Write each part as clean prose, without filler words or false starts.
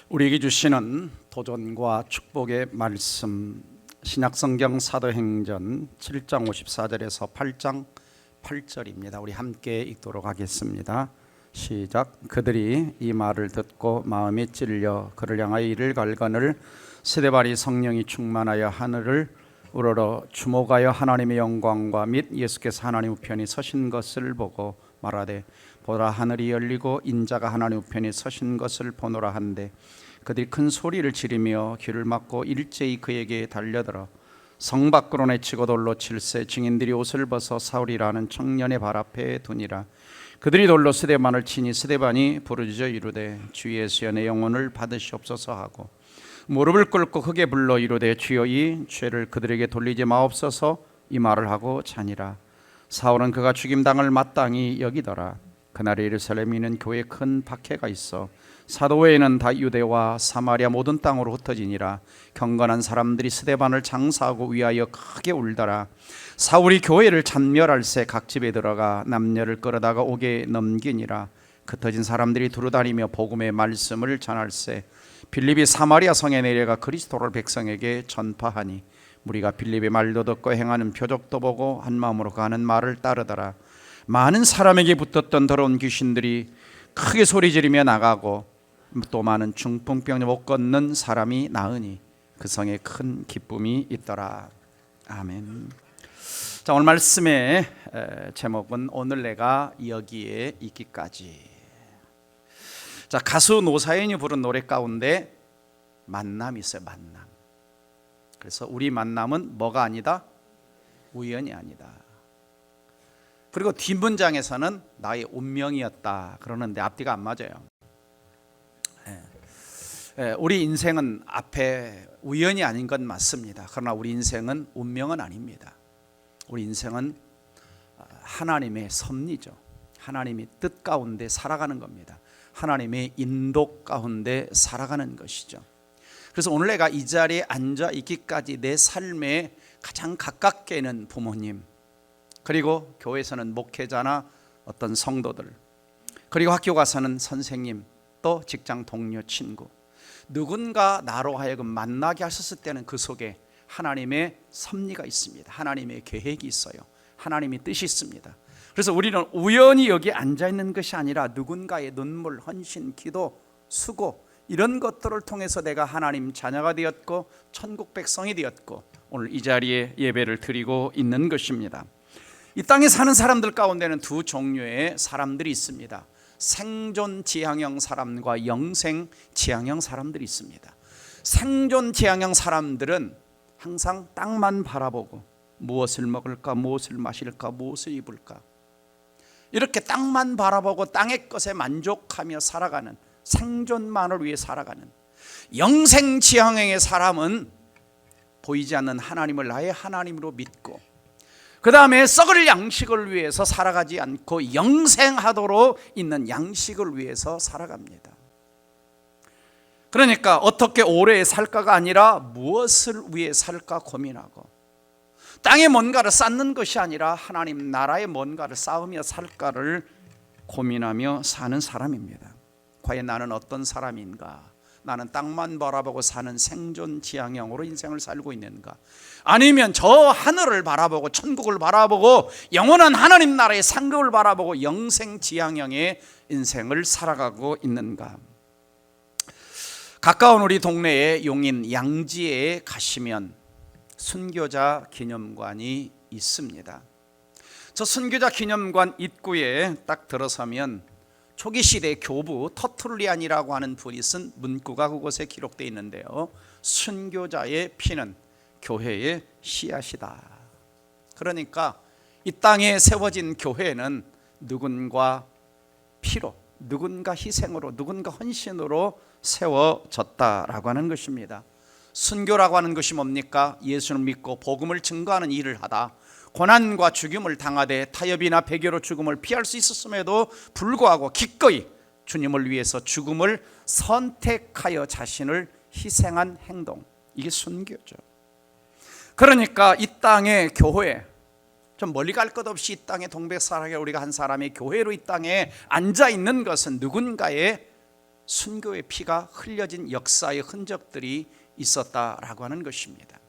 우리에게 주시는 도전과 축복의 말씀, 신약성경 사도행전 7장 54절에서 8장 8절입니다. 우리 함께 읽도록 하겠습니다. 시작. 그들이 이 말을 듣고 마음에 찔려 그를 향하여 이를 갈거늘 스데반이 성령이 충만하여 하늘을 우러러 주목하여 하나님의 영광과 및 예수께서 하나님 우편에 서신 것을 보고 말하되 보라 하늘이 열리고 인자가 하나님 우편에 서신 것을 보노라 한데 그들이 큰 소리를 지르며 귀를 막고 일제히 그에게 달려들어 성 밖으로 내치고 돌로 칠세 증인들이 옷을 벗어 사울이라는 청년의 발 앞에 두니라. 그들이 돌로 스데반을 치니 스데반이 부르짖어 이르되 주 예수여 내 영혼을 받으시옵소서 하고 무릎을 꿇고 크게 불러 이르되 주여 이 죄를 그들에게 돌리지 마옵소서 이 말을 하고 자니라. 사울은 그가 죽임당을 마땅히 여기더라. 그날에 예루살렘에 있는 교회에 큰 박해가 있어 사도 외에는 다 유대와 사마리아 모든 땅으로 흩어지니라. 경건한 사람들이 스데반을 장사하고 위하여 크게 울더라. 사울이 교회를 잔멸할새 각 집에 들어가 남녀를 끌어다가 옥에 넘기니라. 흩어진 사람들이 두루다니며 복음의 말씀을 전할새 빌립이 사마리아 성에 내려가 그리스도를 백성에게 전파하니 무리가 빌립의 말도 듣고 행하는 표적도 보고 한 마음으로 가는 말을 따르더라. 많은 사람에게 붙었던 더러운 귀신들이 크게 소리 지르며 나가고 또 많은 중풍병을 못 걷는 사람이 나으니 그 성에 큰 기쁨이 있더라. 아멘. 자, 오늘 말씀의 제목은 오늘 내가 여기에 있기까지. 자, 가수 노사연이 부른 노래 가운데 만남이 있어요. 만남. 그래서 우리 만남은 뭐가 아니다? 우연이 아니다. 그리고 뒷문장에서는 나의 운명이었다 그러는데 앞뒤가 안 맞아요. 우리 인생은 앞에 우연이 아닌 건 맞습니다. 그러나 우리 인생은 운명은 아닙니다. 우리 인생은 하나님의 섭리죠. 하나님의 뜻 가운데 살아가는 겁니다. 하나님의 인도 가운데 살아가는 것이죠. 그래서 오늘 내가 이 자리에 앉아 있기까지 내 삶에 가장 가깝게는 부모님, 그리고 교회에서는 목회자나 어떤 성도들, 그리고 학교 가서는 선생님, 또 직장 동료, 친구, 누군가 나로 하여금 만나게 하셨을 때는 그 속에 하나님의 섭리가 있습니다. 하나님의 계획이 있어요. 하나님의 뜻이 있습니다. 그래서 우리는 우연히 여기 앉아 있는 것이 아니라 누군가의 눈물, 헌신, 기도, 수고 이런 것들을 통해서 내가 하나님 자녀가 되었고 천국 백성이 되었고 오늘 이 자리에 예배를 드리고 있는 것입니다. 이 땅에 사는 사람들 가운데는 두 종류의 사람들이 있습니다. 생존 지향형 사람과 영생 지향형 사람들이 있습니다. 생존 지향형 사람들은 항상 땅만 바라보고 무엇을 먹을까, 무엇을 마실까, 무엇을 입을까 이렇게 땅만 바라보고 땅의 것에 만족하며 살아가는, 생존만을 위해 살아가는 영생 지향형의 사람은 보이지 않는 하나님을 나의 하나님으로 믿고 그 다음에 썩을 양식을 위해서 살아가지 않고 영생하도록 있는 양식을 위해서 살아갑니다. 그러니까 어떻게 오래 살까가 아니라 무엇을 위해 살까 고민하고 땅에 뭔가를 쌓는 것이 아니라 하나님 나라에 뭔가를 쌓으며 살까를 고민하며 사는 사람입니다. 과연 나는 어떤 사람인가? 나는 땅만 바라보고 사는 생존 지향형으로 인생을 살고 있는가? 아니면 저 하늘을 바라보고 천국을 바라보고 영원한 하나님 나라의 상급을 바라보고 영생 지향형의 인생을 살아가고 있는가? 가까운 우리 동네의 용인 양지에 가시면 순교자 기념관이 있습니다. 저 순교자 기념관 입구에 딱 들어서면 초기 시대 교부 터툴리안이라고 하는 분이 쓴 문구가 그곳에 기록되어 있는데요. 순교자의 피는 교회의 씨앗이다. 그러니까 이 땅에 세워진 교회는 누군가 피로, 누군가 희생으로, 누군가 헌신으로 세워졌다라고 하는 것입니다. 순교라고 하는 것이 뭡니까? 예수를 믿고 복음을 증거하는 일을 하다 고난과 죽임을 당하되 타협이나 배교로 죽음을 피할 수 있었음에도 불구하고 기꺼이 주님을 위해서 죽음을 선택하여 자신을 희생한 행동, 이게 순교죠. 그러니까 이 땅의 교회, 좀 멀리 갈 것 없이 이 땅의 동백사랑에 우리가 한 사람의 교회로 이 땅에 앉아 있는 것은 누군가의 순교의 피가 흘려진 역사의 흔적들이 있었다라고 하는 것입니다.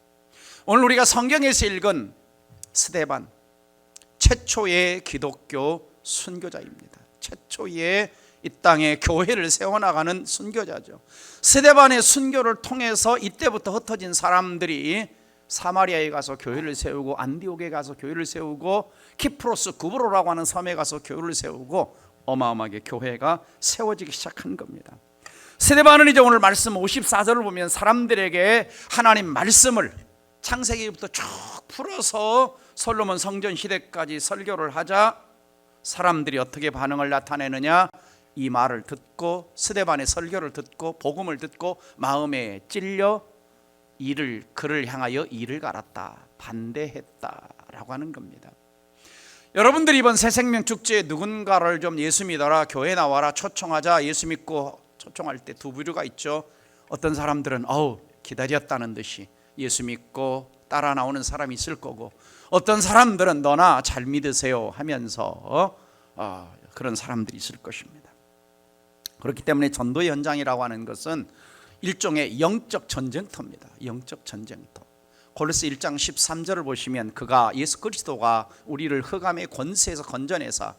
오늘 우리가 성경에서 읽은 스데반, 최초의 기독교 순교자입니다. 최초의 이 땅에 교회를 세워나가는 순교자죠. 스데반의 순교를 통해서 이때부터 흩어진 사람들이 사마리아에 가서 교회를 세우고, 안디옥에 가서 교회를 세우고, 키프로스 구브로라고 하는 섬에 가서 교회를 세우고, 어마어마하게 교회가 세워지기 시작한 겁니다. 스데반은 이제 오늘 말씀 54절을 보면 사람들에게 하나님 말씀을 창세기부터 쭉 풀어서 솔로몬 성전 시대까지 설교를 하자 사람들이 어떻게 반응을 나타내느냐, 이 말을 듣고 스데반의 설교를 듣고 복음을 듣고 마음에 찔려 그를 향하여 이를 갈았다, 반대했다라고 하는 겁니다. 여러분들이 이번 새생명 축제에 누군가를 좀 예수 믿어라, 교회 나와라 초청하자, 예수 믿고 초청할 때 두 부류가 있죠. 어떤 사람들은 기다렸다는 듯이 예수 믿고 따라 나오는 사람이 있을 거고, 어떤 사람들은 너나 잘 믿으세요 하면서 그런 사람들이 있을 것입니다. 그렇기 때문에 전도 현장이라고 하는 것은 일종의 영적 전쟁터입니다. 영적 전쟁터. 골로새 1장 13절을 보시면 그가 예수 그리스도가 우리를 흑암의 권세에서 건져내사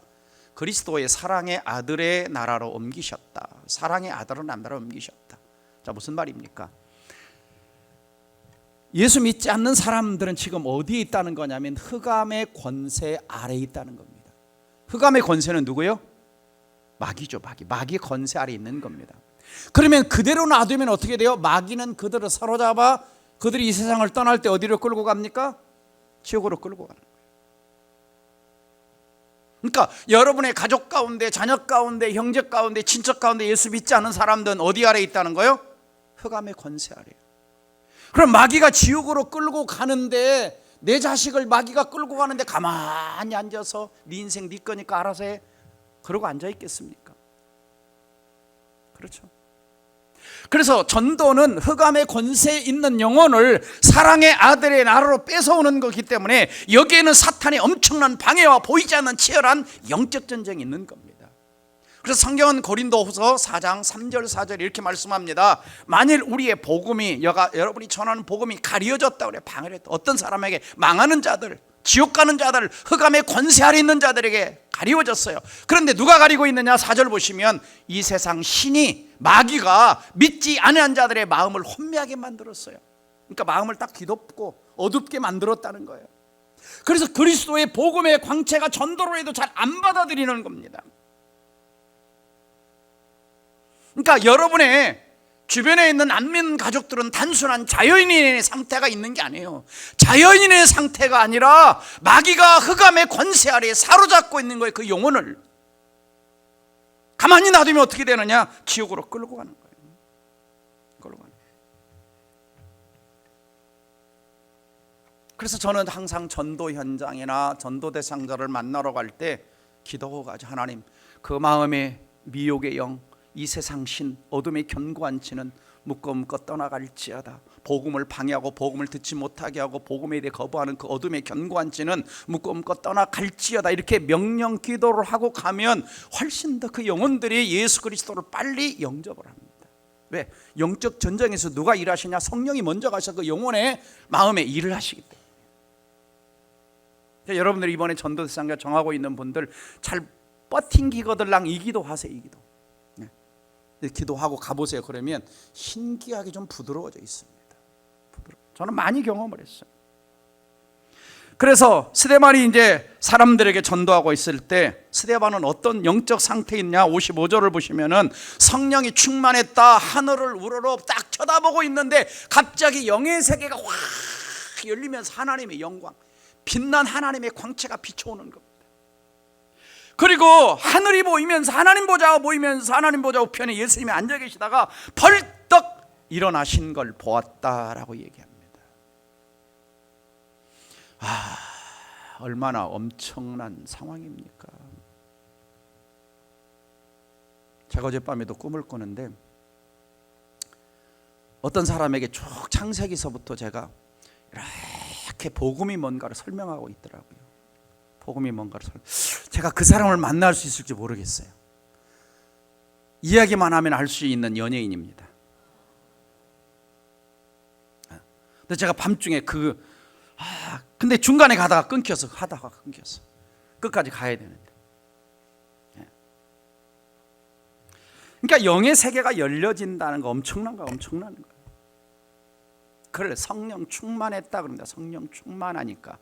그리스도의 사랑의 아들의 나라로 옮기셨다. 사랑의 아들의 나라로 옮기셨다. 자, 무슨 말입니까? 예수 믿지 않는 사람들은 지금 어디에 있다는 거냐면 흑암의 권세 아래에 있다는 겁니다. 흑암의 권세는 누구요? 마귀죠. 마귀의 권세 아래에 있는 겁니다. 그러면 그대로 놔두면 어떻게 돼요? 마귀는 그들을 사로잡아 그들이 이 세상을 떠날 때 어디로 끌고 갑니까? 지옥으로 끌고 가는 거예요. 그러니까 여러분의 가족 가운데, 자녀 가운데, 형제 가운데, 친척 가운데 예수 믿지 않은 사람들은 어디 아래에 있다는 거예요? 흑암의 권세 아래에. 그럼 마귀가 지옥으로 끌고 가는데, 내 자식을 마귀가 끌고 가는데 가만히 앉아서 네 인생 네 거니까 알아서 해, 그러고 앉아 있겠습니까? 그렇죠. 그래서 전도는 흑암의 권세에 있는 영혼을 사랑의 아들의 나라로 뺏어오는 거기 때문에 여기에는 사탄의 엄청난 방해와 보이지 않는 치열한 영적 전쟁이 있는 겁니다. 그래서 성경은 고린도후서 4장 3절 4절 이렇게 말씀합니다. 만일 우리의 복음이, 여러분이 전하는 복음이 가려졌다 그래, 방해를 했다. 어떤 사람에게, 망하는 자들, 지옥 가는 자들, 흑암의 권세 아래 있는 자들에게 가리워졌어요. 그런데 누가 가리고 있느냐? 4절 보시면 이 세상 신이, 마귀가 믿지 않은 자들의 마음을 혼미하게 만들었어요. 그러니까 마음을 딱 뒤덮고 어둡게 만들었다는 거예요. 그래서 그리스도의 복음의 광채가 전도로 해도 잘 안 받아들이는 겁니다. 그러니까 여러분의 주변에 있는 안 믿는 가족들은 단순한 자연인의 상태가 있는 게 아니에요. 자연인의 상태가 아니라 마귀가 흑암의 권세 아래에 사로잡고 있는 거예요. 그 영혼을 가만히 놔두면 어떻게 되느냐? 지옥으로 끌고 가는 거예요. 끌고 가는 거예요. 그래서 저는 항상 전도 현장이나 전도 대상자를 만나러 갈 때 기도하고 가죠. 하나님, 그 마음의 미혹의 영, 이 세상 신, 어둠의 견고한 치는 묶어묶어 떠나갈지어다. 복음을 방해하고 복음을 듣지 못하게 하고 복음에 대해 거부하는 그 어둠의 견고한 치는 묶어묶어 떠나갈지어다. 이렇게 명령 기도를 하고 가면 훨씬 더 그 영혼들이 예수 그리스도를 빨리 영접을 합니다. 왜? 영적 전쟁에서 누가 일하시냐? 성령이 먼저 가셔서 그 영혼의 마음에 일을 하시기 때문에. 여러분들 이번에 전도 대상자 정하고 있는 분들 잘 버팅기거들랑 이 기도하세요. 이 기도. 기도하고 가보세요. 그러면 신기하게 좀 부드러워져 있습니다. 저는 많이 경험을 했어요. 그래서 스데반이 이제 사람들에게 전도하고 있을 때 스데반은 어떤 영적 상태에 있냐? 55절을 보시면은 성령이 충만했다. 하늘을 우러러 딱 쳐다보고 있는데 갑자기 영의 세계가 확 열리면서 하나님의 영광, 빛난 하나님의 광채가 비춰오는 겁니다. 그리고 하늘이 보이면서 하나님 보좌가 보이면서 하나님 보좌 우편에 예수님이 앉아 계시다가 벌떡 일어나신 걸 보았다라고 얘기합니다. 얼마나 엄청난 상황입니까? 제가 어젯밤에도 꿈을 꾸는데 어떤 사람에게 쭉 창세기서부터 제가 이렇게 복음이 뭔가를 설명하고 있더라고요. 복음이 뭔가를 제가 그 사람을 만날 수 있을지 모르겠어요. 이야기만 하면 알 수 있는 연예인입니다. 근데 제가 밤중에 근데 중간에 가다가 끊겨서 끝까지 가야 되는데. 그러니까 영의 세계가 열려진다는 거 엄청난 거예요. 그래, 성령 충만했다 그럽니다. 성령 충만하니까.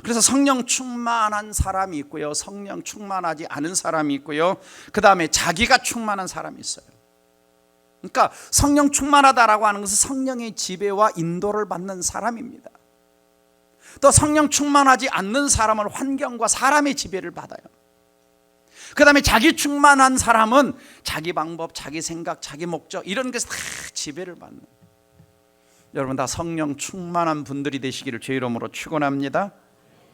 그래서 성령 충만한 사람이 있고요, 성령 충만하지 않은 사람이 있고요, 그 다음에 자기가 충만한 사람이 있어요. 그러니까 성령 충만하다라고 하는 것은 성령의 지배와 인도를 받는 사람입니다. 또 성령 충만하지 않는 사람은 환경과 사람의 지배를 받아요. 그 다음에 자기 충만한 사람은 자기 방법, 자기 생각, 자기 목적 이런 것에 다 지배를 받는. 여러분 다 성령 충만한 분들이 되시기를 주의 이름으로 축원합니다.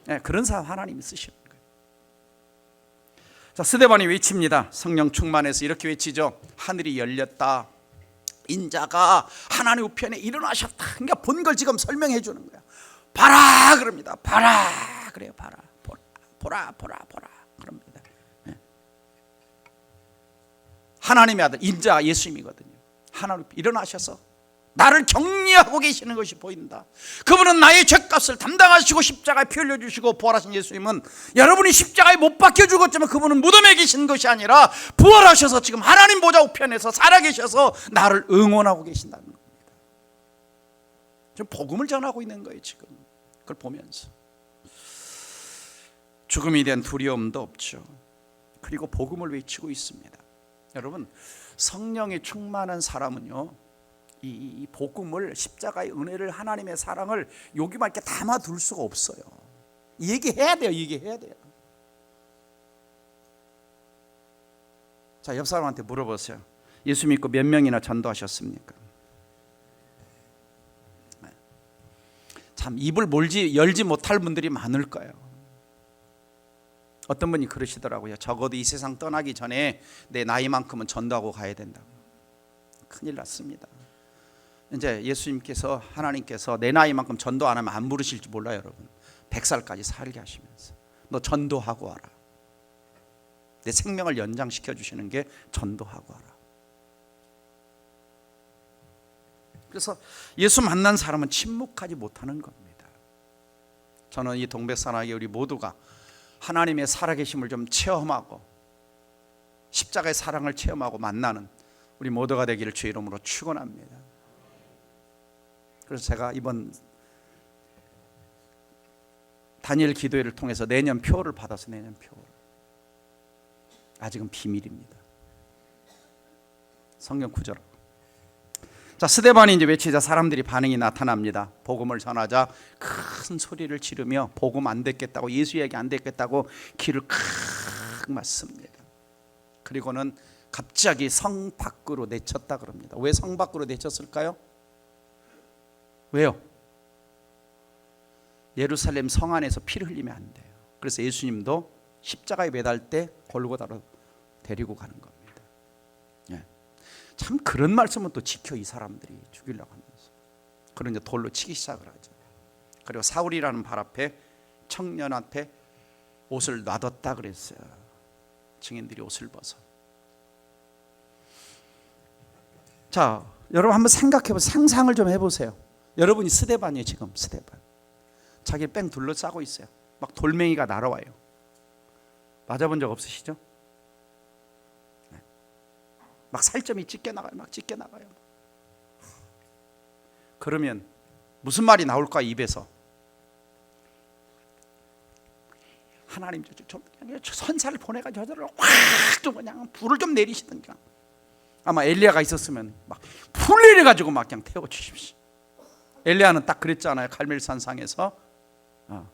네, 그런 사람 하나님이 쓰시는 거예요. 자, 스데반이 외칩니다. 성령 충만해서 이렇게 외치죠. 하늘이 열렸다. 인자가 하나님 우편에 일어나셨다. 그러니까 본 걸 지금 설명해 주는 거야. 봐라 그럽니다. 봐라 그래요. 봐라, 보라 그럽니다. 하나님의 아들 인자 예수님이거든요. 하나님 일어나셔서 나를 격려하고 계시는 것이 보인다. 그분은 나의 죄값을 담당하시고 십자가에 피 흘려주시고 부활하신 예수님은 여러분이 십자가에 못 박혀 죽었지만 그분은 무덤에 계신 것이 아니라 부활하셔서 지금 하나님 보좌 우편에서 살아계셔서 나를 응원하고 계신다는 겁니다. 지금 복음을 전하고 있는 거예요. 지금 그걸 보면서 죽음에 대한 두려움도 없죠. 그리고 복음을 외치고 있습니다. 여러분 성령에 충만한 사람은요, 이 복음을, 십자가의 은혜를, 하나님의 사랑을 여기만 이렇게 담아둘 수가 없어요. 얘기해야 돼요. 자, 옆 사람한테 물어보세요. 예수 믿고 몇 명이나 전도하셨습니까? 참 입을 열지 못할 분들이 많을 거예요. 어떤 분이 그러시더라고요. 적어도 이 세상 떠나기 전에 내 나이만큼은 전도하고 가야 된다. 큰일 났습니다. 이제 예수님께서, 하나님께서 내 나이만큼 전도 안 하면 안 부르실지 몰라요. 여러분 100살까지 살게 하시면서 너 전도하고 와라. 내 생명을 연장시켜 주시는 게 전도하고 와라. 그래서 예수 만난 사람은 침묵하지 못하는 겁니다. 저는 이 동백산하게 우리 모두가 하나님의 살아계심을 좀 체험하고 십자가의 사랑을 체험하고 만나는 우리 모두가 되기를 주의 이름으로 축원합니다. 그래서 제가 이번 다니엘 기도회를 통해서 내년 표를 받아서 내년 표를, 아직은 비밀입니다. 성경 구절. 자, 스데반이 이제 외치자 사람들이 반응이 나타납니다. 복음을 전하자 큰 소리를 지르며 복음 안 듣겠다고, 예수 얘기 안 듣겠다고 귀를 칵 막습니다. 그리고는 갑자기 성 밖으로 내쳤다 그럽니다. 왜 성 밖으로 내쳤을까요? 왜요? 예루살렘 성 안에서 피를 흘리면 안 돼요. 그래서 예수님도 십자가에 매달 때 골고다로 데리고 가는 겁니다. 참 그런 말씀은 또 지켜 이 사람들이 죽이려고 하면서. 그런 이제 돌로 치기 시작을 하죠. 그리고 사울이라는 발 앞에, 청년 앞에 옷을 놔뒀다 그랬어요. 증인들이 옷을 벗어. 자, 여러분 한번 생각해보세요. 상상을 좀 해보세요. 여러분이 스데반이에요. 지금 스데반 자기를 뺑 둘러싸고 있어요. 막 돌멩이가 날아와요. 맞아본 적 없으시죠? 막 살점이 찢겨 나가요. 그러면 무슨 말이 나올까 입에서? 하나님 좀 선사를 보내가지고 저들을 확 좀 그냥 불을 좀 내리시든가. 아마 엘리야가 있었으면 막 불 내려가지고 막 그냥 태워 주십시오. 엘리야는 딱 그랬잖아요. 갈멜산 상에서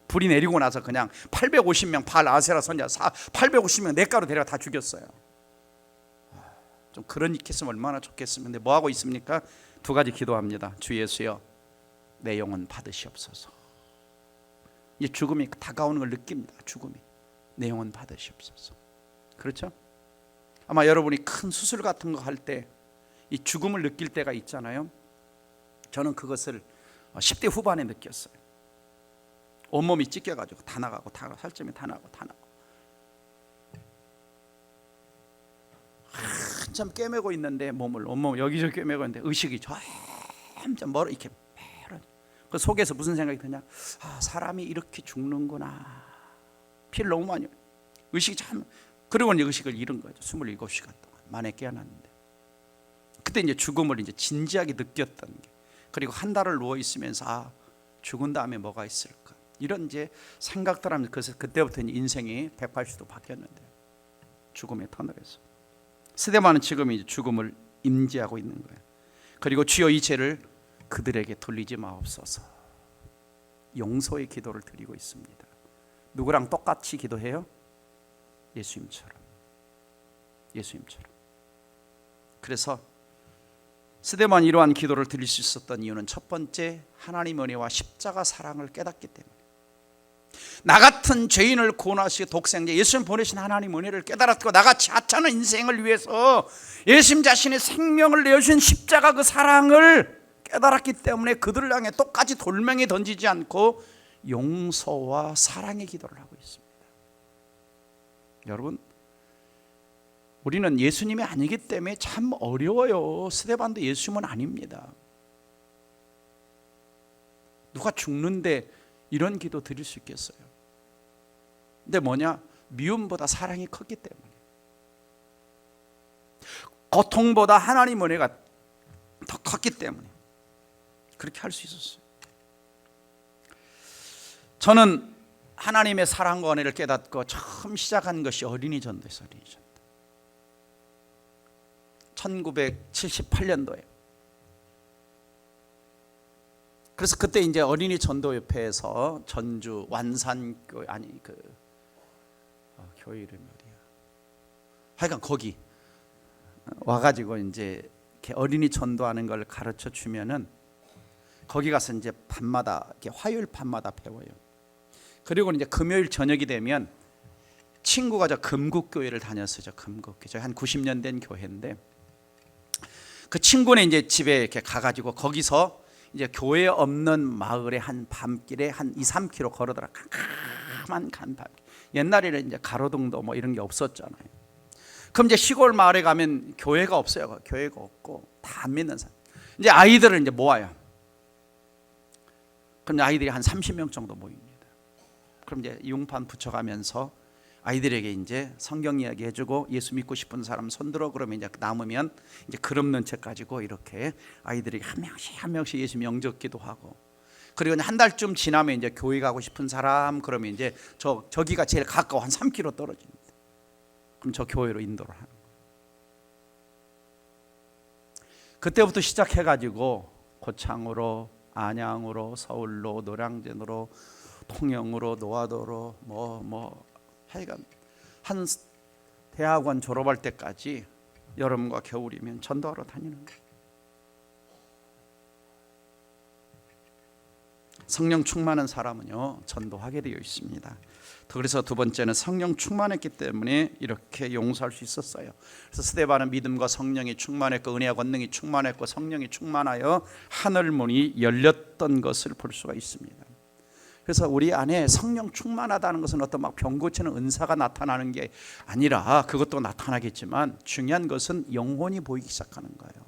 불이 내리고 나서 그냥 850명 바알 아세라 선지자 850명 냇가로 데려가 다 죽였어요. 좀 그런 일이 있으면 얼마나 좋겠으면. 근데 뭐 하고 있습니까? 두 가지 기도합니다. 주 예수여, 내 영혼 받으시옵소서. 이 죽음이 다가오는 걸 느낍니다. 죽음이. 내 영혼 받으시옵소서. 그렇죠? 아마 여러분이 큰 수술 같은 거 할 때 이 죽음을 느낄 때가 있잖아요. 저는 그것을 10대 후반에 느꼈어요. 온몸이 찢겨가지고 다 나가고 살점이 다 나고 한참 꿰매고 있는데 몸을 온몸 여기저기 꿰매고 있는데 의식이 점점 멀어 이렇게 그 속에서 무슨 생각이 드냐? 아, 사람이 이렇게 죽는구나. 피를 너무 많이 의식이 참. 그리고 이제 의식을 잃은 거죠. 27시간 동안 만에 깨어났는데 그때 이제 죽음을 이제 진지하게 느꼈던 게, 그리고 한 달을 누워 있으면서 아, 죽은 다음에 뭐가 있을까 이런 이제 생각들 하면서, 그래서 그때부터 이제 인생이 180도 바뀌었는데 죽음의 터널에서 스데반은 지금 이제 죽음을 임재하고 있는 거예요. 그리고 주여 이 죄를 그들에게 돌리지 마옵소서, 용서의 기도를 드리고 있습니다. 누구랑 똑같이 기도해요? 예수님처럼. 그래서 스데반이 이러한 기도를 드릴 수 있었던 이유는 첫 번째, 하나님 은혜와 십자가 사랑을 깨닫기 때문에. 나 같은 죄인을 구원하시고 독생자 예수님 보내신 하나님 은혜를 깨달았고, 나같이 하찮은 인생을 위해서 예수님 자신의 생명을 내어주신 십자가 그 사랑을 깨달았기 때문에 그들을 향해 똑같이 돌멩이 던지지 않고 용서와 사랑의 기도를 하고 있습니다. 여러분, 우리는 예수님이 아니기 때문에 참 어려워요. 스데반도 예수님은 아닙니다. 누가 죽는데 이런 기도 드릴 수 있겠어요? 근데 뭐냐? 미움보다 사랑이 컸기 때문에, 고통보다 하나님 은혜가 더 컸기 때문에 그렇게 할 수 있었어요. 저는 하나님의 사랑과 은혜를 깨닫고 처음 시작한 것이 어린이 전도였어요. 1978년도에. 그래서 그때 이제 어린이 전도협회에서 전주 완산교회, 아니 교회 이름이 어디야? 하여간 거기 와가지고 이제 이렇게 어린이 전도하는 걸 가르쳐 주면은 거기 가서 이제 밤마다 이렇게 화요일 밤마다 배워요. 그리고 이제 금요일 저녁이 되면 친구가 저 금국교회를 다녔어요. 저 금국교회. 저 한 90년 된 교회인데, 그 친구네 이제 집에 이렇게 가가지고 거기서 이제 교회 없는 마을에 한 밤길에 한 2-3km 걸어더라. 깜깜한 간밤. 옛날에는 이제 가로등도 뭐 이런 게 없었잖아요. 그럼 이제 시골 마을에 가면 교회가 없어요. 교회가 없고 다 안 믿는 사람. 이제 아이들을 이제 모아요. 그럼 아이들이 한 30명 정도 모입니다. 그럼 이제 융판 붙여가면서 아이들에게 이제 성경 이야기 해주고, 예수 믿고 싶은 사람 손들어 그러면 이제 남으면 이제 글 없는 책 가지고 이렇게 아이들에게 한 명씩 예수 명적기도 하고, 그리고 한 달쯤 지나면 이제 교회 가고 싶은 사람 그러면 이제 저기가 제일 가까워 한 3km 떨어집니다. 그럼 저 교회로 인도를 하는 거예요. 그때부터 시작해가지고 고창으로, 안양으로, 서울로, 노량진으로, 통영으로, 노화도로 하여간 한 대학원 졸업할 때까지 여름과 겨울이면 전도하러 다니는 거예요. 성령 충만한 사람은요 전도하게 되어 있습니다. 그래서 두 번째는 성령 충만했기 때문에 이렇게 용서할 수 있었어요. 그래서 스데반은 믿음과 성령이 충만했고 은혜와 권능이 충만했고 성령이 충만하여 하늘문이 열렸던 것을 볼 수가 있습니다. 그래서 우리 안에 성령 충만하다는 것은 어떤 막 병 고치는 은사가 나타나는 게 아니라, 그것도 나타나겠지만 중요한 것은 영혼이 보이기 시작하는 거예요.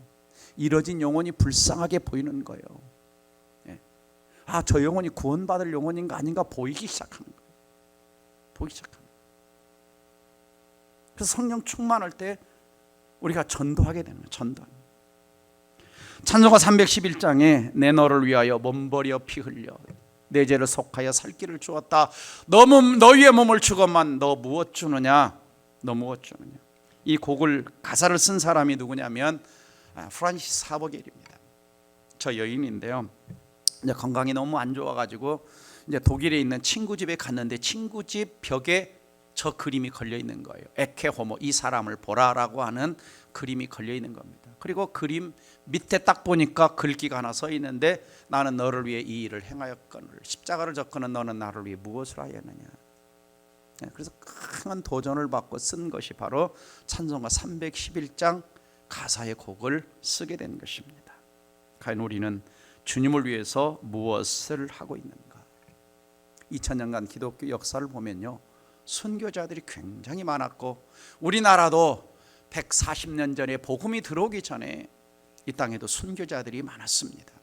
이뤄진 영혼이 불쌍하게 보이는 거예요. 아, 저 영혼이 구원받을 영혼인가 아닌가 보이기 시작하는 거예요. 보이기 시작하는 거예요. 그래서 성령 충만할 때 우리가 전도하게 되는 거예요. 전도하는 거예요. 찬송가 311장에 내 너를 위하여 몸버려 피 흘려 내 죄를 속하여 살 길을 주었다. 너희의 몸을 주건만 너 무엇 주느냐? 너 무엇 주느냐? 이 곡을 가사를 쓴 사람이 누구냐면 프란시스 하버겔입니다. 저 여인인데요. 이제 건강이 너무 안 좋아가지고 이제 독일에 있는 친구 집에 갔는데 친구 집 벽에 저 그림이 걸려 있는 거예요. 에케 호모, 이 사람을 보라라고 하는 그림이 걸려 있는 겁니다. 그리고 그림 밑에 딱 보니까 글귀가 하나 써 있는데, 나는 너를 위해 이 일을 행하였거늘 십자가를 졌거늘 너는 나를 위해 무엇을 하였느냐. 그래서 큰 도전을 받고 쓴 것이 바로 찬송가 311장 가사의 곡을 쓰게 된 것입니다. 과연 우리는 주님을 위해서 무엇을 하고 있는가? 2000년간 기독교 역사를 보면요, 순교자들이 굉장히 많았고, 우리나라도 140년 전에 복음이 들어오기 전에 이 땅에도 순교자들이 많았습니다.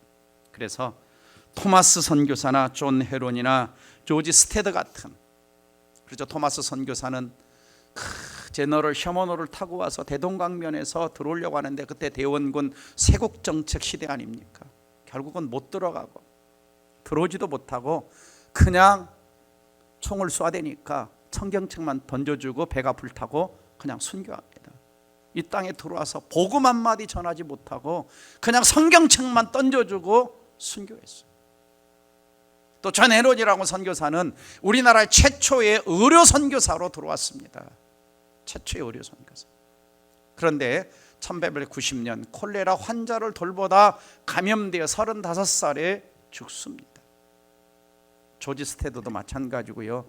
그래서 토마스 선교사나 존 헤론이나 조지 스테드 같은, 그렇죠, 토마스 선교사는 제너럴 셔먼호를 타고 와서 대동강변에서 들어오려고 하는데 그때 대원군 세국정책 시대 아닙니까? 결국은 못 들어가고 들어오지도 못하고 그냥 총을 쏴대니까 청경책만 던져주고 배가 불타고 그냥 순교합니다. 이 땅에 들어와서 복음 한마디 전하지 못하고 그냥 성경책만 던져주고 순교했어요. 또 존 헤론이라고 선교사는 우리나라의 최초의 의료 선교사로 들어왔습니다. 최초의 의료 선교사. 그런데 1890년 콜레라 환자를 돌보다 감염되어 35살에 죽습니다. 조지 스테드도 마찬가지고요.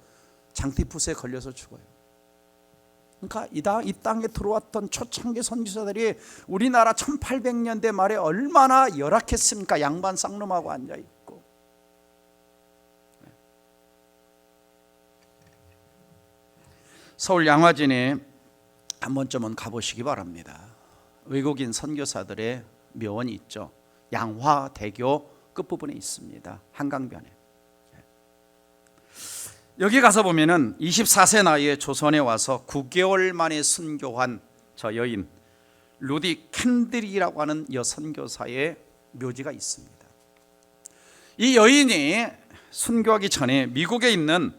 장티푸스에 걸려서 죽어요. 그러니까 이 땅에 들어왔던 초창기 선교사들이 우리나라 1800년대 말에 얼마나 열악했습니까? 양반 쌍놈하고 앉아있고. 서울 양화진에 한 번쯤은 가보시기 바랍니다. 외국인 선교사들의 묘원이 있죠. 양화대교 끝부분에 있습니다. 한강변에. 여기 가서 보면은 24세 나이에 조선에 와서 9개월 만에 순교한 저 여인 루디 캔들이라고 하는 여선교사의 묘지가 있습니다. 이 여인이 순교하기 전에 미국에 있는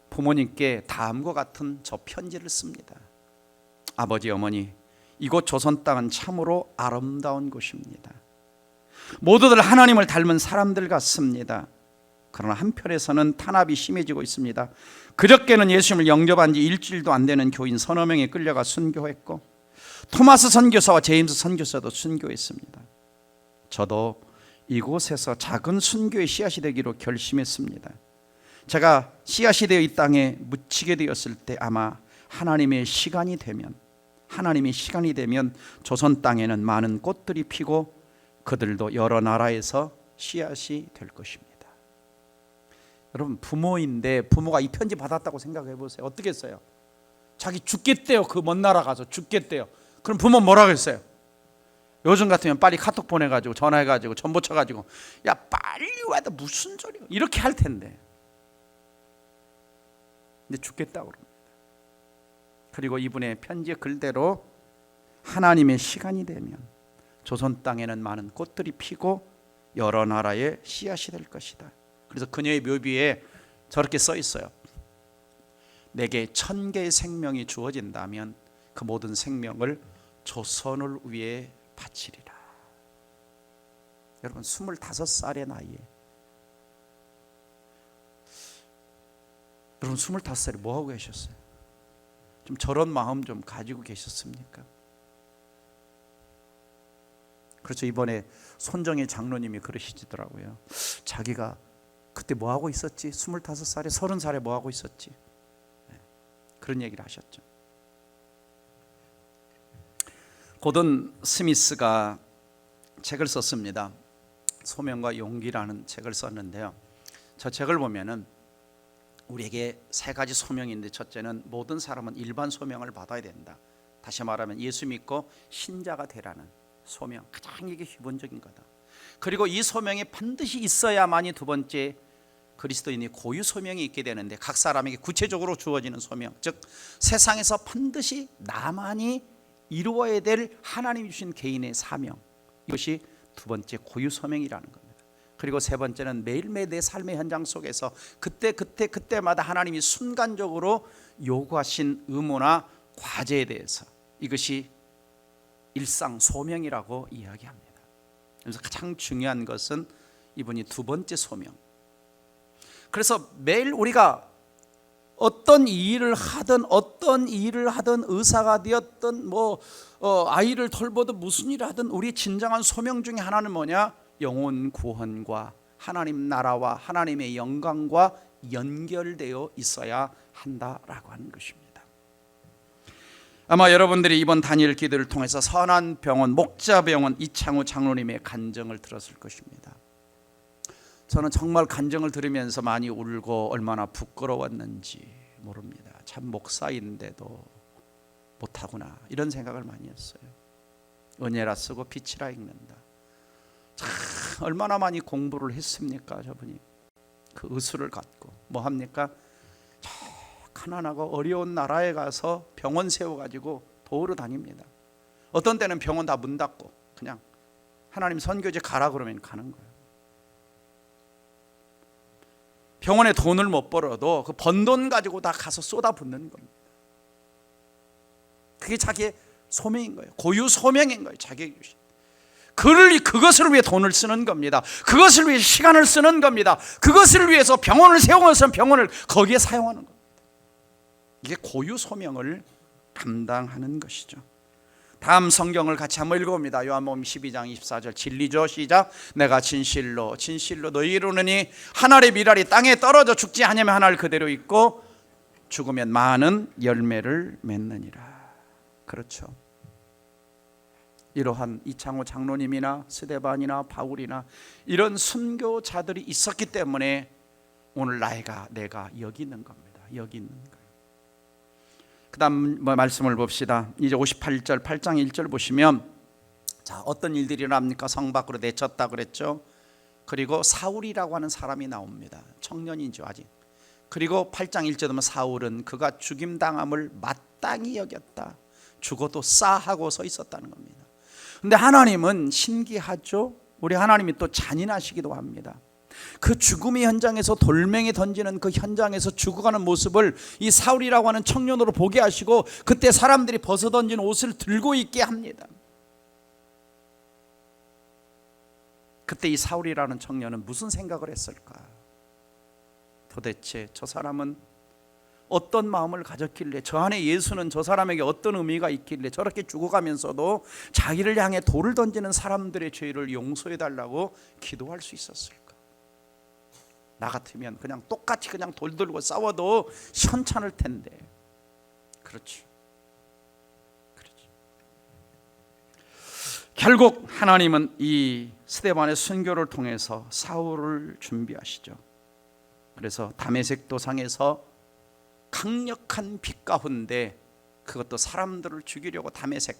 부모님께 다음과 같은 저 편지를 씁니다. 아버지 어머니, 이곳 조선 땅은 참으로 아름다운 곳입니다. 모두들 하나님을 닮은 사람들 같습니다. 그러나 한편에서는 탄압이 심해지고 있습니다. 그저께는 예수님을 영접한 지 일주일도 안 되는 교인 서너 명이 끌려가 순교했고 토마스 선교사와 제임스 선교사도 순교했습니다. 저도 이곳에서 작은 순교의 씨앗이 되기로 결심했습니다. 제가 씨앗이 되어 이 땅에 묻히게 되었을 때 아마 하나님의 시간이 되면 조선 땅에는 많은 꽃들이 피고 그들도 여러 나라에서 씨앗이 될 것입니다. 여러분, 부모인데 부모가 이 편지 받았다고 생각해 보세요. 어떻겠어요? 자기 죽겠대요. 그 먼 나라 가서 죽겠대요. 그럼 부모 뭐라고 했어요? 요즘 같으면 빨리 카톡 보내가지고 전화해가지고 전보 쳐가지고 야 빨리 와도 무슨 소리야 이렇게 할 텐데. 근데 죽겠다고 그럽니다. 그리고 이분의 편지의 글대로 하나님의 시간이 되면 조선 땅에는 많은 꽃들이 피고 여러 나라의 씨앗이 될 것이다. 그래서 그녀의 묘비에 저렇게 써 있어요. 내게 1000개의 생명이 주어진다면 그 모든 생명을 조선을 위해 바치리라. 여러분, 25살의 나이에 여러분 25살에 뭐하고 계셨어요? 좀 저런 마음 좀 가지고 계셨습니까? 그렇죠. 이번에 손정희 장로님이 그러시더라고요. 자기가 그때 뭐하고 있었지? 25살에 30살에 뭐하고 있었지? 그런 얘기를 하셨죠. 고든 스미스가 책을 썼습니다. 소명과 용기라는 책을 썼는데요. 저 책을 보면은 우리에게 3가지 소명인데, 첫째는 모든 사람은 일반 소명을 받아야 된다. 다시 말하면 예수 믿고 신자가 되라는 소명, 가장 이게 기본적인 거다. 그리고 이 소명이 반드시 있어야만이 두 번째 그리스도인이 고유 소명이 있게 되는데, 각 사람에게 구체적으로 주어지는 소명, 즉 세상에서 반드시 나만이 이루어야 될 하나님이 주신 개인의 사명, 이것이 두 번째 고유 소명이라는 겁니다. 그리고 세 번째는 매일매일 내 삶의 현장 속에서 그때마다 하나님이 순간적으로 요구하신 의무나 과제에 대해서, 이것이 일상 소명이라고 이야기합니다. 그래서 가장 중요한 것은 이분이 두 번째 소명. 그래서 매일 우리가 어떤 일을 하든 의사가 되었든 아이를 돌보든 무슨 일을 하든 우리 진정한 소명 중에 하나는 뭐냐? 영혼 구원과 하나님 나라와 하나님의 영광과 연결되어 있어야 한다라고 하는 것입니다. 아마 여러분들이 이번 단일 기도를 통해서 선한병원 목자병원 이창우 장로님의 간증을 들었을 것입니다. 저는 정말 간증을 들으면서 많이 울고 얼마나 부끄러웠는지 모릅니다. 참 목사인데도 못하구나 이런 생각을 많이 했어요. 은혜라 쓰고 빛이라 읽는다. 참 얼마나 많이 공부를 했습니까 저분이. 그 의수를 갖고 뭐 합니까? 저 가난하고 어려운 나라에 가서 병원 세워가지고 도우러 다닙니다. 어떤 때는 병원 다 문 닫고 그냥 하나님 선교지 가라 그러면 가는 거예요. 병원에 돈을 못 벌어도 그 번 돈 가지고 다 가서 쏟아붓는 겁니다. 그게 자기의 소명인 거예요. 고유 소명인 거예요. 자기의 유신. 그것을 위해 돈을 쓰는 겁니다. 그것을 위해 시간을 쓰는 겁니다. 그것을 위해서 병원을 세우면서 병원을 거기에 사용하는 겁니다. 이게 고유 소명을 감당하는 것이죠. 다음 성경을 같이 한번 읽어봅니다. 요한복음 12장 24절 진리죠. 시작. 내가 진실로 너희에게 이르노니 한 알의 밀알이 땅에 떨어져 죽지 아니하면 한 알 그대로 있고 죽으면 많은 열매를 맺느니라. 그렇죠. 이러한 이창호 장로님이나 스데반이나 바울이나 이런 순교자들이 있었기 때문에 오늘 내가 여기 있는 겁니다. 여기 있는 거예요. 그 다음 말씀을 봅시다. 이제 58절 8장 1절 보시면 자 어떤 일들이 일어납니까? 성 밖으로 내쳤다 그랬죠. 그리고 사울이라고 하는 사람이 나옵니다. 청년이죠 아직. 그리고 8장 1절 보면 사울은 그가 죽임당함을 마땅히 여겼다. 죽어도 싸하고 서 있었다는 겁니다. 근데 하나님은 신기하죠. 우리 하나님이 또 잔인하시기도 합니다. 그 죽음의 현장에서 돌멩이 던지는 그 현장에서 죽어가는 모습을 이 사울이라고 하는 청년으로 보게 하시고 그때 사람들이 벗어던진 옷을 들고 있게 합니다. 그때 이 사울이라는 청년은 무슨 생각을 했을까? 도대체 저 사람은 어떤 마음을 가졌길래, 저 안에 예수는 저 사람에게 어떤 의미가 있길래 저렇게 죽어가면서도 자기를 향해 돌을 던지는 사람들의 죄를 용서해달라고 기도할 수 있었을까? 나 같으면 그냥 똑같이 그냥 돌 들고 싸워도 현찮을 텐데. 그렇죠. 결국 하나님은 이 스데반의 순교를 통해서 사울을 준비하시죠. 그래서 다메섹 도상에서 강력한 빛 가운데, 그것도 사람들을 죽이려고 다메섹,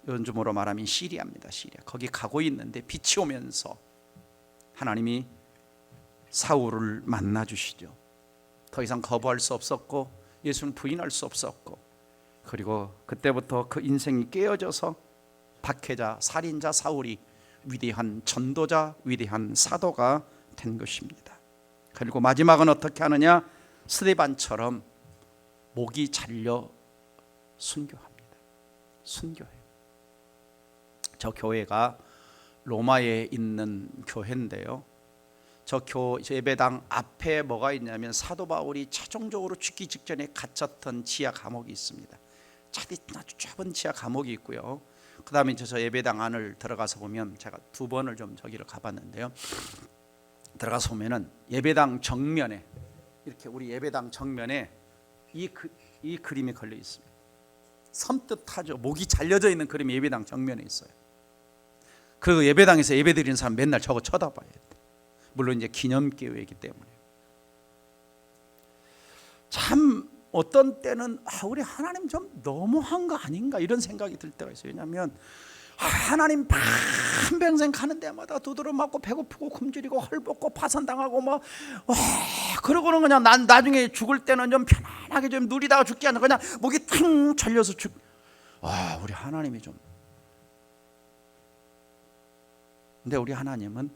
요즘으로 말하면 시리아입니다. 시리아. 거기 가고 있는데 빛이 오면서 하나님이 사울을 만나 주시죠. 더 이상 거부할 수 없었고 예수는 부인할 수 없었고, 그리고 그때부터 그 인생이 깨어져서 박해자, 살인자 사울이 위대한 전도자, 위대한 사도가 된 것입니다. 그리고 마지막은 어떻게 하느냐? 스데반처럼 목이 잘려 순교합니다. 순교해요. 저 교회가 로마에 있는 교회인데요, 저 예배당 앞에 뭐가 있냐면 사도 바울이 최종적으로 죽기 직전에 갇혔던 지하 감옥이 있습니다. 아주 좁은 지하 감옥이 있고요. 그 다음에 저 예배당 안을 들어가서 보면, 제가 2번을 좀 저기를 가봤는데요, 들어가서 보면은 예배당 정면에, 이렇게 우리 예배당 정면에 이 그림이 걸려 있습니다. 섬뜩하죠. 목이 잘려져 있는 그림이 예배당 정면에 있어요. 그 예배당에서 예배 드리는 사람 맨날 저거 쳐다봐야 돼. 물론 이제 기념교회이기 때문에. 참 어떤 때는 우리 하나님 좀 너무한 거 아닌가 이런 생각이 들 때가 있어요. 왜냐하면 하나님 반평생 가는 데마다 두드러 맞고 배고프고 굶주리고 헐벗고 파산당하고 뭐 그러고는 그냥 난 나중에 죽을 때는 좀 편안하게 좀 누리다가 죽지 않나, 그냥 목이 탕 잘려서 우리 하나님이 좀. 근데 우리 하나님은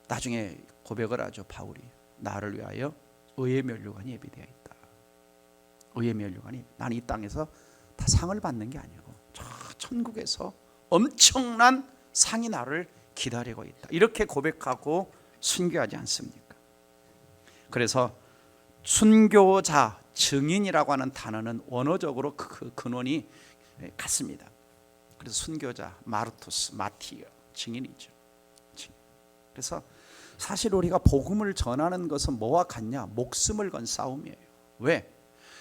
나중에 고백을 하죠. 바울이 나를 위하여 의의 면류관이 예비되어 있다. 의의 면류관이, 나는 이 땅에서 다 상을 받는 게 아니고 저 천국에서 엄청난 상이 나를 기다리고 있다. 이렇게 고백하고 순교하지 않습니까? 그래서 순교자, 증인이라고 하는 단어는 원어적으로 그 근원이 같습니다. 그래서 순교자, 마르투스, 마티어, 증인이죠. 그래서 사실 우리가 복음을 전하는 것은 뭐와 같냐? 목숨을 건 싸움이에요. 왜?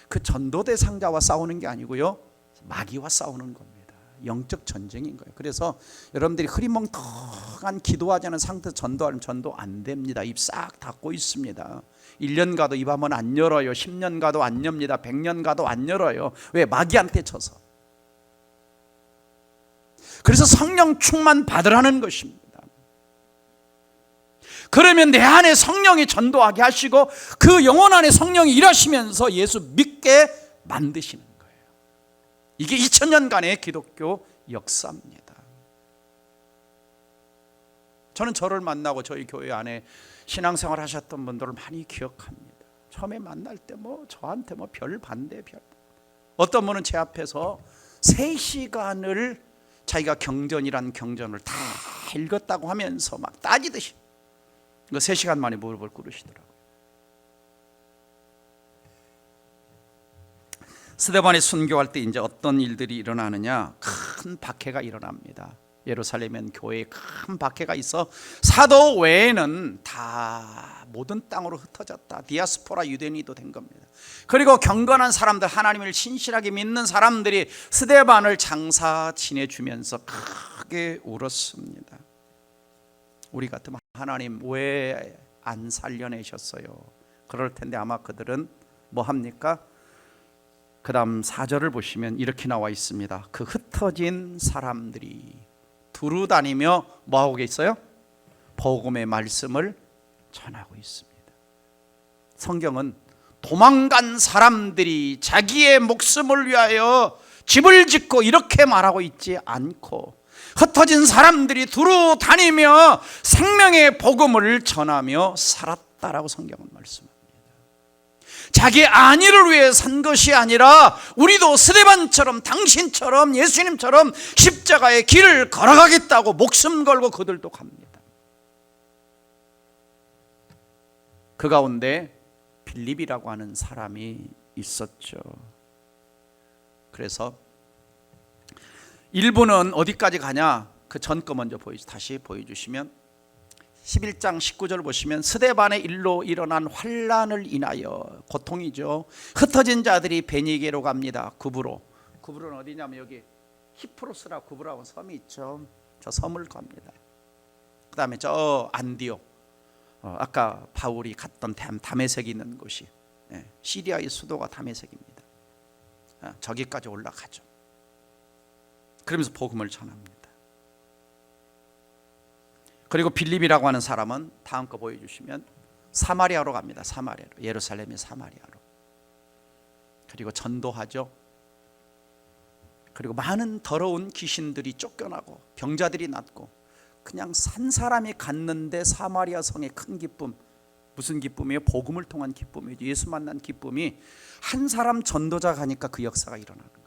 그 전도 대상자와 싸우는 게 아니고요, 마귀와 싸우는 겁니다. 영적 전쟁인 거예요. 그래서 여러분들이 흐리멍텅한 기도하지 않은 상태에서 전도하면 전도 안 됩니다. 입 싹 닫고 있습니다. 1년 가도 입 한번 안 열어요. 10년 가도 안 엽니다. 100년 가도 안 열어요. 왜? 마귀한테 쳐서. 그래서 성령 충만 받으라는 것입니다. 그러면 내 안에 성령이 전도하게 하시고 그 영혼 안에 성령이 일하시면서 예수 믿게 만드시는 거예요. 이게 2000년간의 기독교 역사입니다. 저는 저를 만나고 저희 교회 안에 신앙생활 하셨던 분들을 많이 기억합니다. 처음에 만날 때 저한테 별 반대. 어떤 분은 제 앞에서 3시간을 자기가 경전이란 경전을 다 읽었다고 하면서 막 따지듯이 3시간 만에 무릎을 꿇으시더라고요. 스데반이 순교할 때 이제 어떤 일들이 일어나느냐, 큰 박해가 일어납니다. 예루살렘엔 교회에 큰 박해가 있어 사도 외에는 다 모든 땅으로 흩어졌다. 디아스포라 유대인이도 된 겁니다. 그리고 경건한 사람들, 하나님을 신실하게 믿는 사람들이 스데반을 장사 지내주면서 크게 울었습니다. 우리 같으면 하나님 왜 안 살려내셨어요? 그럴 텐데 아마 그들은 뭐 합니까? 그 다음 4절을 보시면 이렇게 나와 있습니다. 그 흩어진 사람들이 두루 다니며 뭐하고 있어요? 복음의 말씀을 전하고 있습니다. 성경은 도망간 사람들이 자기의 목숨을 위하여 집을 짓고 이렇게 말하고 있지 않고 흩어진 사람들이 두루 다니며 생명의 복음을 전하며 살았다라고 성경은 말씀합니다. 자기 안위를 위해 산 것이 아니라 우리도 스데반처럼 당신처럼 예수님처럼 십자가의 길을 걸어가겠다고 목숨 걸고 그들도 갑니다. 그 가운데 빌립이라고 하는 사람이 있었죠. 그래서 일부는 어디까지 가냐? 그 전 거 먼저 다시 보여주시면 11장 19절 보시면 스데반의 일로 일어난 환난을 인하여, 고통이죠, 흩어진 자들이 베니게로 갑니다. 구브로는 어디냐면 여기 히프로스라 구브라고 섬이 있죠. 저 섬을 갑니다. 그 다음에 저 안디옥, 아까 바울이 갔던 다메섹이 있는 곳이, 시리아의 수도가 다메섹입니다. 저기까지 올라가죠. 그러면서 복음을 전합니다. 그리고 빌립이라고 하는 사람은 다음 거 보여주시면 사마리아로 갑니다. 사마리아로, 예루살렘의 사마리아로. 그리고 전도하죠. 그리고 많은 더러운 귀신들이 쫓겨나고 병자들이 낫고, 그냥 산 사람이 갔는데 사마리아 성의 큰 기쁨, 무슨 기쁨이에요? 복음을 통한 기쁨이죠. 예수 만난 기쁨이 한 사람 전도자 가니까 그 역사가 일어나는 거예요.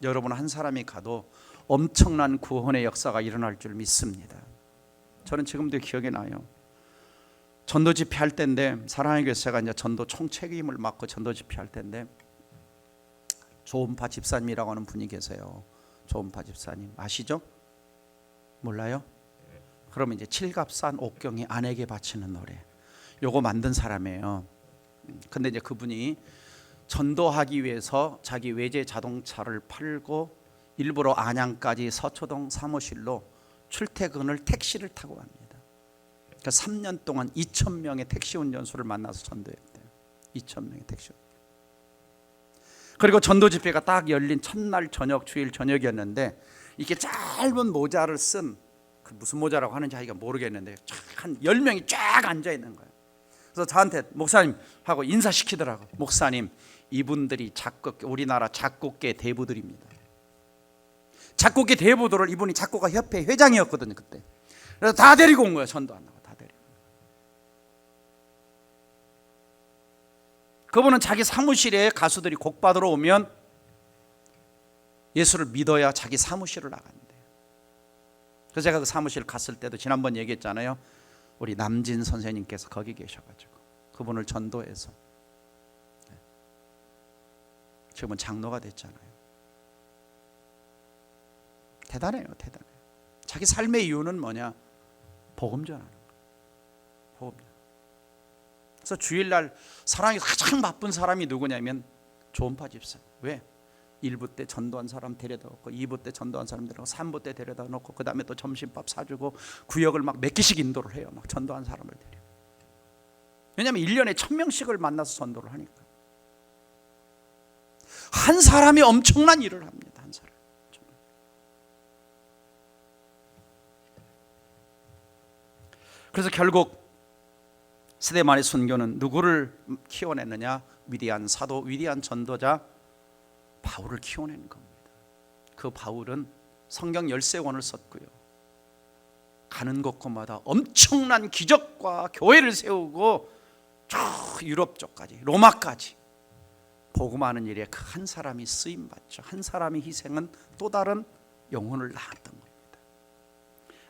여러분 한 사람이 가도 엄청난 구원의 역사가 일어날 줄 믿습니다. 저는 지금도 기억이 나요. 전도 집회할 때인데, 사랑의 교회가 이제 전도 총책임을 맡고 전도 집회할 때인데, 조은파 집사님이라고 하는 분이 계세요. 조은파 집사님 아시죠? 몰라요? 그러면 이제 칠갑산 옥경이 아내에게 바치는 노래, 요거 만든 사람이에요. 근데 이제 그분이 전도하기 위해서 자기 외제 자동차를 팔고 일부러 안양까지 서초동 사무실로 출퇴근을 택시를 타고 갑니다. 그러니까 3년 동안 2,000명의 택시 운전수를 만나서 전도했대요. 2,000명의 택시. 그리고 전도 집회가 딱 열린 첫날 저녁, 주일 저녁이었는데, 이게 짧은 모자를 쓴, 그 무슨 모자라고 하는지 자기가 모르겠는데 한 10명이 쫙 앉아 있는 거예요. 그래서 저한테 목사님 하고 인사시키더라고. 목사님, 이분들이 우리나라 작곡계 대부들입니다. 작곡계 대부들을 이분이 작곡가 협회 회장이었거든요 그때. 그래서 다 데리고 온 거예요. 전도 안 나고 다 데리고. 그분은 자기 사무실에 가수들이 곡 받으러 오면 예수를 믿어야 자기 사무실을 나간대요. 그래서 제가 그 사무실 갔을 때도 지난번 얘기했잖아요. 우리 남진 선생님께서 거기 계셔가지고 그분을 전도해서 지금은 장로가 됐잖아요. 대단해요, 대단해요. 자기 삶의 이유는 뭐냐? 복음 전하는 거예요. 복음. 그래서 주일날 사랑이 가장 바쁜 사람이 누구냐면 조은파 집사. 왜? 1부 때 전도한 사람 데려다 놓고 2부 때 전도한 사람 데려다 놓고 3부 때 데려다 놓고 그 다음에 또 점심밥 사주고 구역을 막 몇 개씩 인도를 해요. 막 전도한 사람을 데려. 왜냐하면 1년에 1000명씩을 만나서 전도를 하니까. 한 사람이 엄청난 일을 합니다. 한 사람. 그래서 결국 스데반의 선교는 누구를 키워냈느냐? 위대한 사도, 위대한 전도자 바울을 키워낸 겁니다. 그 바울은 성경 13권을 썼고요, 가는 곳곳마다 엄청난 기적과 교회를 세우고 저 유럽 쪽까지, 로마까지 복음하는 일에 그 한 사람이 쓰임받죠. 한 사람의 희생은 또 다른 영혼을 낳았던 겁니다.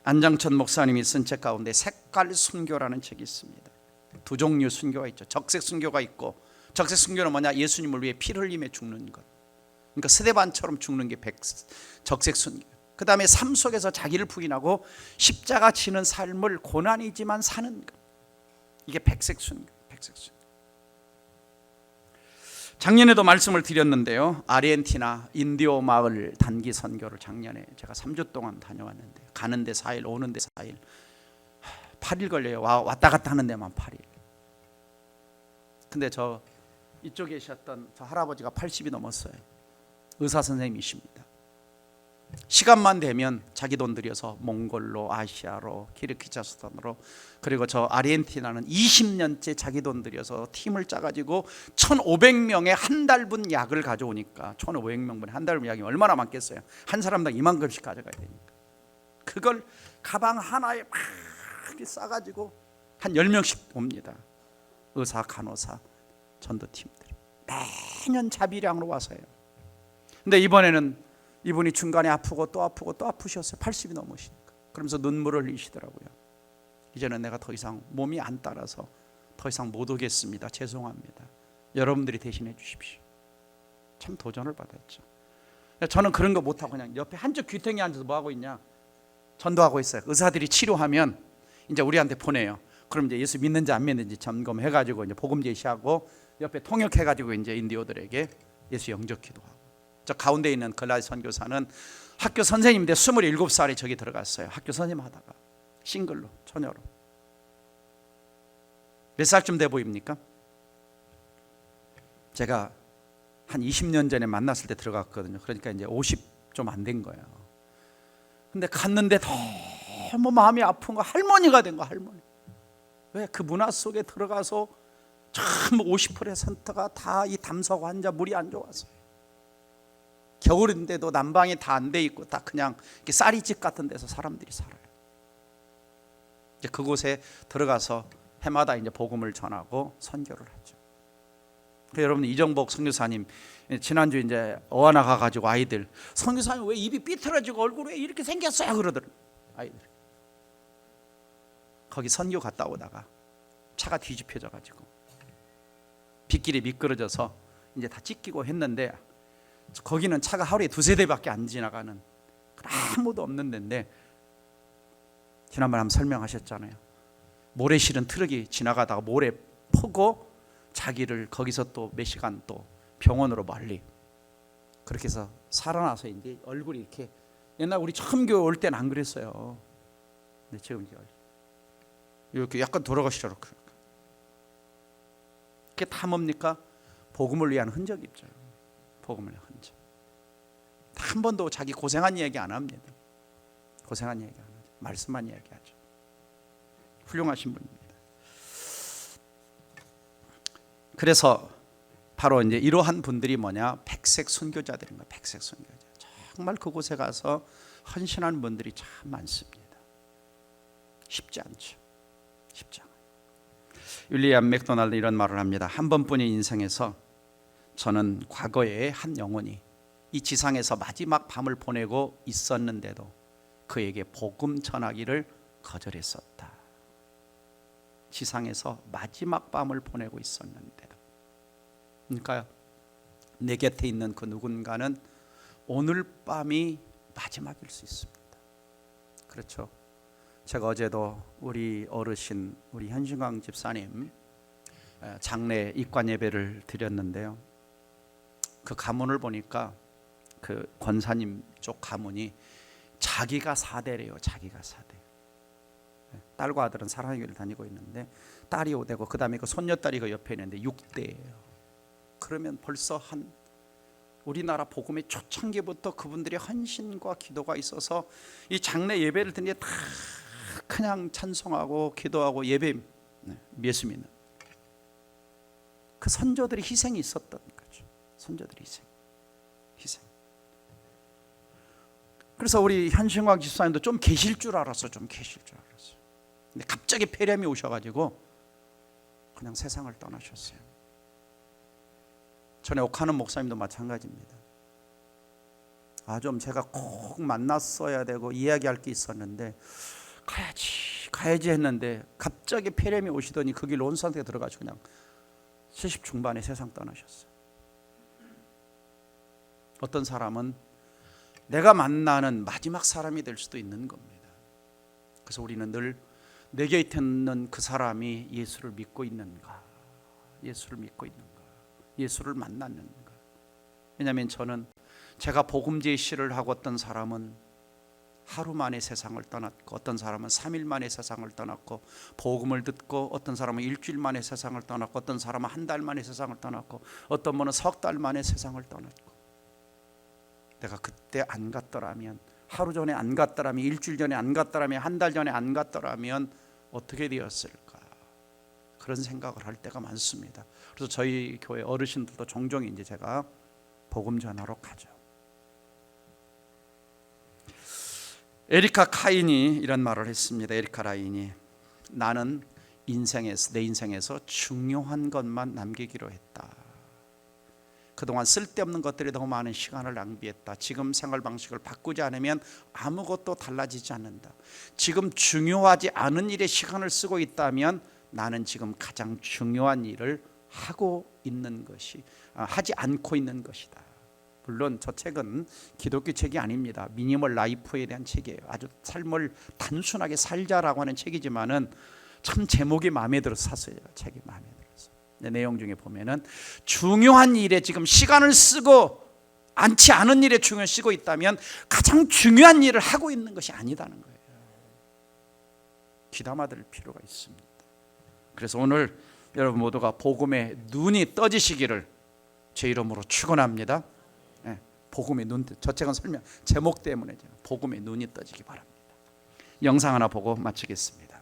안장천 목사님이 쓴 책 가운데 색깔 순교라는 책이 있습니다. 두 종류 순교가 있죠. 적색 순교가 있고, 적색 순교는 뭐냐? 예수님을 위해 피를 흘리며 죽는 것. 그러니까 스데반처럼 죽는 게 적색 순교. 그 다음에 삶 속에서 자기를 부인하고 십자가 지는 삶을 고난이지만 사는 것. 이게 백색 순교. 백색 순교. 작년에도 말씀을 드렸는데요, 아르헨티나 인디오 마을 단기 선교를 작년에 제가 3주 동안 다녀왔는데, 가는데 4일, 오는데 4일, 8일 걸려요. 왔다 갔다 하는 데만 8일. 근데 저 이쪽에 계셨던 저 할아버지가 80이 넘었어요. 의사 선생님이십니다. 시간만 되면 자기 돈 들여서 몽골로, 아시아로, 키르기스탄으로, 그리고 저 아르헨티나는 20년째 자기 돈 들여서 팀을 짜가지고 1,500명의 한 달분 약을 가져오니까, 1,500명분의 한 달분 약이 얼마나 많겠어요? 한 사람당 이만큼씩 가져가야 되니까 그걸 가방 하나에 막 싸가지고 한 10명씩 옵니다. 의사, 간호사, 전도팀들이 매년 자비량으로 와서요. 근데 이번에는 이분이 중간에 아프고 또 아프고 또 아프셨어요. 80이 넘으시니까. 그러면서 눈물을 흘리시더라고요. 이제는 내가 더 이상 몸이 안 따라서 더 이상 못 오겠습니다. 죄송합니다. 여러분들이 대신해 주십시오. 참 도전을 받았죠. 저는 그런 거 못하고 그냥 옆에 한쪽 귀퉁이에 앉아서 뭐 하고 있냐? 전도하고 있어요. 의사들이 치료하면 이제 우리한테 보내요. 그럼 이제 예수 믿는지 안 믿는지 점검해가지고 이제 복음 제시하고, 옆에 통역해가지고 이제 인디오들에게 예수 영접 기도하고. 저 가운데 있는 글라디 선교사는 학교 선생님인데 27살에 저기 들어갔어요. 학교 선생님 하다가 싱글로, 처녀로. 몇 살쯤 돼 보입니까? 제가 한 20년 전에 만났을 때 들어갔거든요. 그러니까 이제 50 좀 안 된 거예요. 근데 갔는데 너무 마음이 아픈 거, 할머니가 된 거, 할머니. 왜? 그 문화 속에 들어가서 전부 50%가 다 이 담석 환자, 물이 안 좋아서. 겨울인데도 난방이 다 안 돼 있고 다 그냥 쌀이집 같은 데서 사람들이 살아요. 이제 그곳에 들어가서 해마다 이제 복음을 전하고 선교를 하죠. 여러분, 이정복 선교사님 지난주 이제 어하나 가가지고 아이들, 선교사님 왜 입이 삐뚤어지고 얼굴이 왜 이렇게 생겼어요? 그러더라고요. 아이들. 거기 선교 갔다 오다가 차가 뒤집혀져 가지고 빗길이 미끄러져서 이제 다 찢기고 했는데, 거기는 차가 하루에 2-3대밖에 안 지나가는 아무도 없는 데인데, 지난번에 한번 설명하셨잖아요. 모래 실은 트럭이 지나가다가 모래 퍼고 자기를 거기서 또 몇 시간 또 병원으로 멀리, 그렇게 해서 살아나서 이제 얼굴이 이렇게, 옛날 우리 처음 교회 올 때는 안 그랬어요. 근데 지금 이제 이렇게 약간 돌아가시더라고요. 그게 다 뭡니까? 복음을 위한 흔적이죠. 복음을 위한 흔적. 한 번도 자기 고생한 이야기 안 합니다. 고생한 이야기 안 하죠. 말씀만 이야기하죠. 훌륭하신 분입니다. 그래서 바로 이제 이러한 분들이 뭐냐? 백색 선교자들인 거예요. 백색 선교자. 정말 그곳에 가서 헌신한 분들이 참 많습니다. 쉽지 않죠. 쉽지 않아요. 윌리엄 맥도날드 이런 말을 합니다. 한 번뿐인 인생에서 저는 과거에 한 영혼이 이 지상에서 마지막 밤을 보내고 있었는데도 그에게 복음 전하기를 거절했었다. 지상에서 마지막 밤을 보내고 있었는데도. 그러니까 내 곁에 있는 그 누군가는 오늘 밤이 마지막일 수 있습니다. 그렇죠. 제가 어제도 우리 어르신, 우리 현신광 집사님 장례 입관 예배를 드렸는데요, 그 가문을 보니까 그 권사님 쪽 가문이 자기가 4대래요. 자기가 4대. 딸과 아들은 사랑의 교회를 다니고 있는데 딸이 5대고 그 다음에 그 손녀딸이 그 옆에 있는데 6대예요. 그러면 벌써 한 우리나라 복음의 초창기부터 그분들의 헌신과 기도가 있어서 이 장례 예배를 드는 게 다 그냥 찬송하고 기도하고 예배 예수 믿는 그 선조들의 희생이 있었던 거죠. 선조들의 희생. 그래서 우리 현신광 집사님도 좀 계실 줄 알았어. 근데 갑자기 폐렴이 오셔가지고 그냥 세상을 떠나셨어요. 전에 옥하는 목사님도 마찬가지입니다. 좀 제가 꼭 만났어야 되고 이야기할 게 있었는데 가야지 했는데 갑자기 폐렴이 오시더니 그 길로 온 상태에 들어가지고 그냥 70 중반에 세상 떠나셨어요. 어떤 사람은 내가 만나는 마지막 사람이 될 수도 있는 겁니다. 그래서 우리는 늘 내 곁에 있는 그 사람이 예수를 믿고 있는가, 예수를 만났는가. 왜냐하면 저는 제가 복음 제시를 하고 어떤 사람은 하루 만에 세상을 떠났고 어떤 사람은 3일 만에 세상을 떠났고 복음을 듣고 어떤 사람은 일주일 만에 세상을 떠났고 어떤 사람은 한 달 만에 세상을 떠났고 어떤 분은 석 달 만에 세상을 떠났고 내가 그때 안 갔더라면 하루 전에 안 갔더라면 일주일 전에 안 갔더라면 한 달 전에 안 갔더라면 어떻게 되었을까 그런 생각을 할 때가 많습니다. 그래서 저희 교회 어르신들도 종종 이제 제가 복음 전하러 가죠. 에리카 카인이 이런 말을 했습니다. 에리카 라인이 나는 내 인생에서 중요한 것만 남기기로 했다. 그동안 쓸데없는 것들이 너무 많은 시간을 낭비했다. 지금 생활 방식을 바꾸지 않으면 아무것도 달라지지 않는다. 지금 중요하지 않은 일에 시간을 쓰고 있다면 나는 지금 가장 중요한 일을 하지 않고 있는 것이다. 물론 저 책은 기독교 책이 아닙니다. 미니멀 라이프에 대한 책이에요. 아주 삶을 단순하게 살자라고 하는 책이지만은 참 제목이 마음에 들어서 샀어요. 책이 마음에 들어서. 내용 중에 보면은 중요한 일에 지금 시간을 쓰고 않지 않은 일에 중요한 쓰고 있다면 가장 중요한 일을 하고 있는 것이 아니다는 거예요. 귀담아 들 필요가 있습니다. 그래서 오늘 여러분 모두가 복음에 눈이 떠지시기를 제 이름으로 축원합니다. 복음의 눈, 저 책은 설명 제목 때문에 복음의 눈이 떠지기 바랍니다. 영상 하나 보고 마치겠습니다.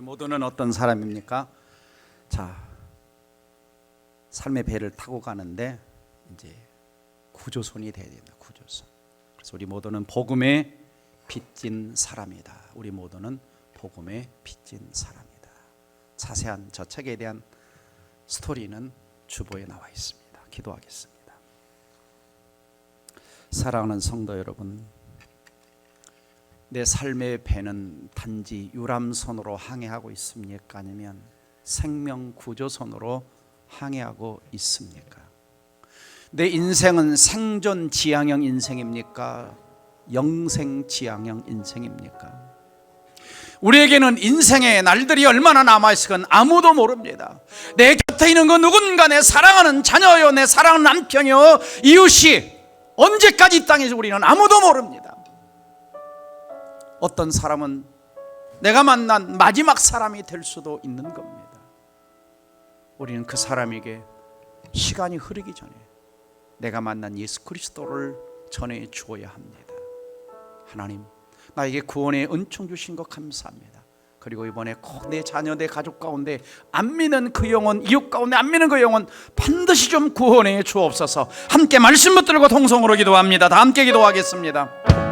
모두는 어떤 사람입니까? 자, 삶의 배를 타고 가는데 이제 구조선이 돼야 된다. 구조선. 그래서 우리 모두는 복음에 빚진 사람이다. 우리 모두는 복음에 빚진 사람이다. 자세한 저 책에 대한 스토리는 주보에 나와 있습니다. 기도하겠습니다. 사랑하는 성도 여러분, 내 삶의 배는 단지 유람선으로 항해하고 있습니까? 아니면 생명 구조선으로 항해하고 있습니까? 내 인생은 생존 지향형 인생입니까? 영생 지향형 인생입니까? 우리에게는 인생의 날들이 얼마나 남아있을건 아무도 모릅니다. 내 곁에 있는 그 누군가, 내 사랑하는 자녀요, 내 사랑하는 남편이요, 이웃이 언제까지 이 땅에서 우리는 아무도 모릅니다. 어떤 사람은 내가 만난 마지막 사람이 될 수도 있는 겁니다. 우리는 그 사람에게 시간이 흐르기 전에 내가 만난 예수 그리스도를 전해 주어야 합니다. 하나님, 나에게 구원의 은총 주신 것 감사합니다. 그리고 이번에 꼭 내 자녀, 내 가족 가운데 안 믿는 그 영혼, 이웃 가운데 안 믿는 그 영혼 반드시 좀 구원해 주옵소서. 함께 말씀 붙들고 통성으로 기도합니다. 다 함께 기도하겠습니다.